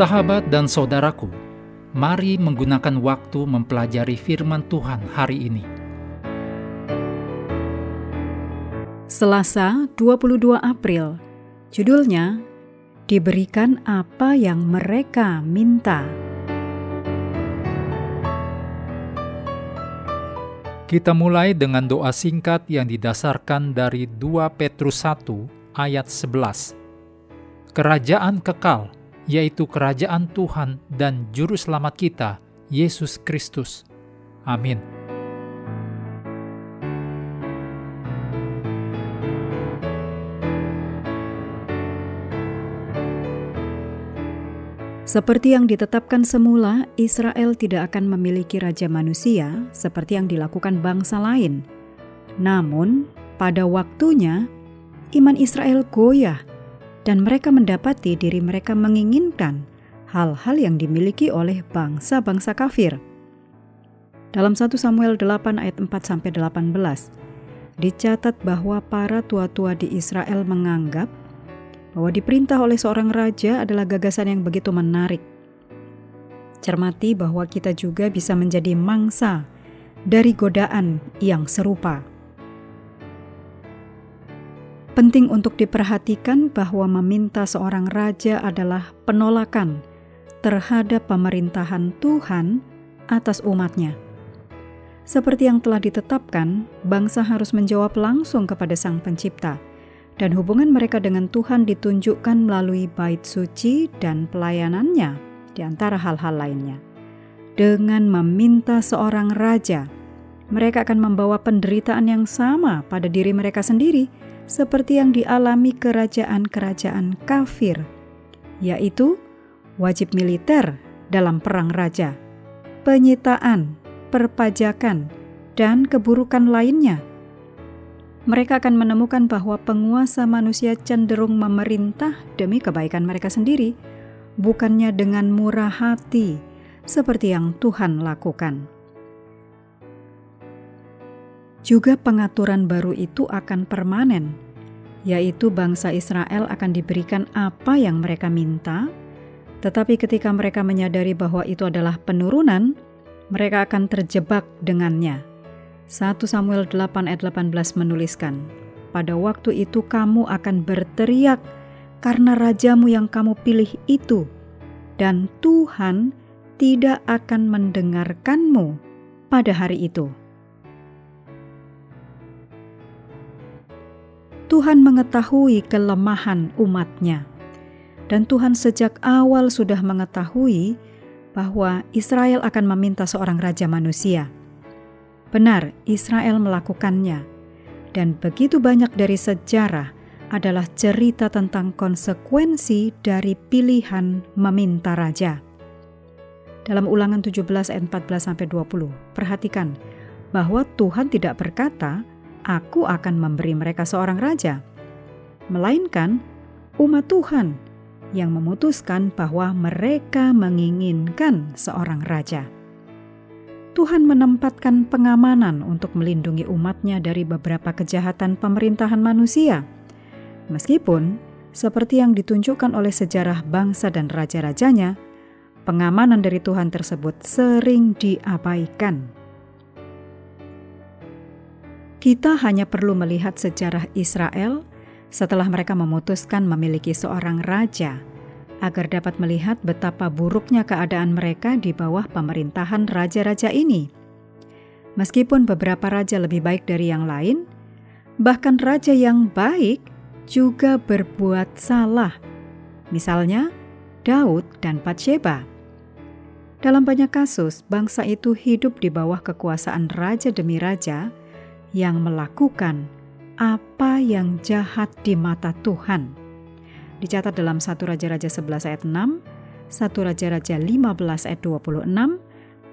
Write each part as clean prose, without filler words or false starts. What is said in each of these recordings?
Sahabat dan saudaraku, mari menggunakan waktu mempelajari firman Tuhan hari ini. Selasa 22 April, judulnya Diberikan Apa Yang Mereka Minta. Kita mulai dengan doa singkat yang didasarkan dari 2 Petrus 1 ayat 11. Kerajaan kekal, yaitu kerajaan Tuhan dan Juru Selamat kita, Yesus Kristus. Amin. Seperti yang ditetapkan semula, Israel tidak akan memiliki raja manusia seperti yang dilakukan bangsa lain. Namun, pada waktunya, iman Israel goyah dan mereka mendapati diri mereka menginginkan hal-hal yang dimiliki oleh bangsa-bangsa kafir. Dalam 1 Samuel 8 ayat 4-18, dicatat bahwa para tua-tua di Israel menganggap bahwa diperintah oleh seorang raja adalah gagasan yang begitu menarik. Cermati bahwa kita juga bisa menjadi mangsa dari godaan yang serupa. Penting untuk diperhatikan bahwa meminta seorang raja adalah penolakan terhadap pemerintahan Tuhan atas umatnya. Seperti yang telah ditetapkan, bangsa harus menjawab langsung kepada Sang Pencipta, dan hubungan mereka dengan Tuhan ditunjukkan melalui bait suci dan pelayanannya di antara hal-hal lainnya. Dengan meminta seorang raja, mereka akan membawa penderitaan yang sama pada diri mereka sendiri seperti yang dialami kerajaan-kerajaan kafir, yaitu wajib militer dalam perang raja, penyitaan, perpajakan, dan keburukan lainnya. Mereka akan menemukan bahwa penguasa manusia cenderung memerintah demi kebaikan mereka sendiri, bukannya dengan murah hati seperti yang Tuhan lakukan. Juga pengaturan baru itu akan permanen, yaitu bangsa Israel akan diberikan apa yang mereka minta, tetapi ketika mereka menyadari bahwa itu adalah penurunan, mereka akan terjebak dengannya. 1 Samuel 8 ayat 18 menuliskan, "Pada waktu itu kamu akan berteriak karena rajamu yang kamu pilih itu, dan Tuhan tidak akan mendengarkanmu pada hari itu." Tuhan mengetahui kelemahan umatnya, dan Tuhan sejak awal sudah mengetahui bahwa Israel akan meminta seorang raja manusia. Benar, Israel melakukannya, dan begitu banyak dari sejarah adalah cerita tentang konsekuensi dari pilihan meminta raja. Dalam Ulangan 17 ayat 14-20, perhatikan bahwa Tuhan tidak berkata, "Aku akan memberi mereka seorang raja," melainkan umat Tuhan yang memutuskan bahwa mereka menginginkan seorang raja. Tuhan menempatkan pengamanan untuk melindungi umatnya dari beberapa kejahatan pemerintahan manusia. Meskipun, seperti yang ditunjukkan oleh sejarah bangsa dan raja-rajanya, pengamanan dari Tuhan tersebut sering diabaikan. Kita hanya perlu melihat sejarah Israel setelah mereka memutuskan memiliki seorang raja, agar dapat melihat betapa buruknya keadaan mereka di bawah pemerintahan raja-raja ini. Meskipun beberapa raja lebih baik dari yang lain, bahkan raja yang baik juga berbuat salah. Misalnya, Daud dan Batsheba. Dalam banyak kasus, bangsa itu hidup di bawah kekuasaan raja demi raja yang melakukan apa yang jahat di mata Tuhan. Dicatat dalam 1 Raja-Raja 11 ayat 6, 1 Raja-Raja 15 ayat 26,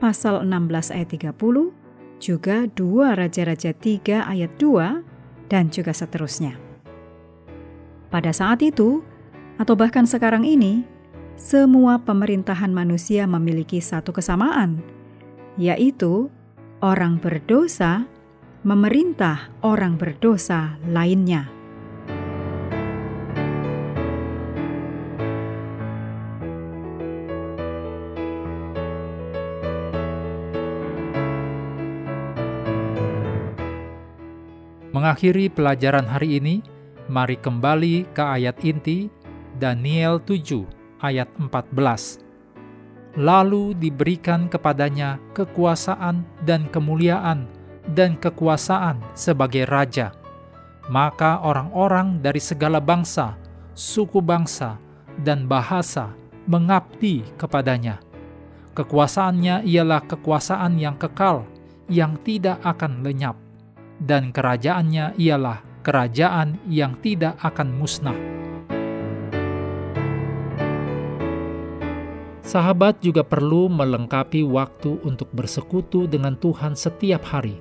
pasal 16 ayat 30, juga 2 Raja-Raja 3 ayat 2, dan juga seterusnya. Pada saat itu, atau bahkan sekarang ini, semua pemerintahan manusia memiliki satu kesamaan, yaitu orang berdosa memerintah orang berdosa lainnya. mengakhiri pelajaran hari ini, mari kembali ke ayat inti Daniel 7 ayat 14. Lalu diberikan kepadanya kekuasaan dan kemuliaan dan kekuasaan sebagai raja. Maka orang-orang dari segala bangsa, suku bangsa, dan bahasa mengabdi kepadanya. Kekuasaannya ialah kekuasaan yang kekal, yang tidak akan lenyap, dan kerajaannya ialah kerajaan yang tidak akan musnah. Sahabat juga perlu melengkapi waktu untuk bersekutu dengan Tuhan setiap hari.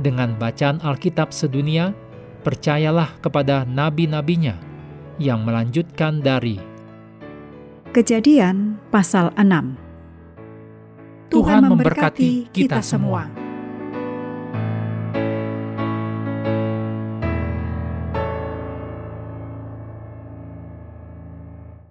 Dengan bacaan Alkitab sedunia, percayalah kepada nabi-nabinya yang melanjutkan dari Kejadian pasal 6. Tuhan memberkati kita semua.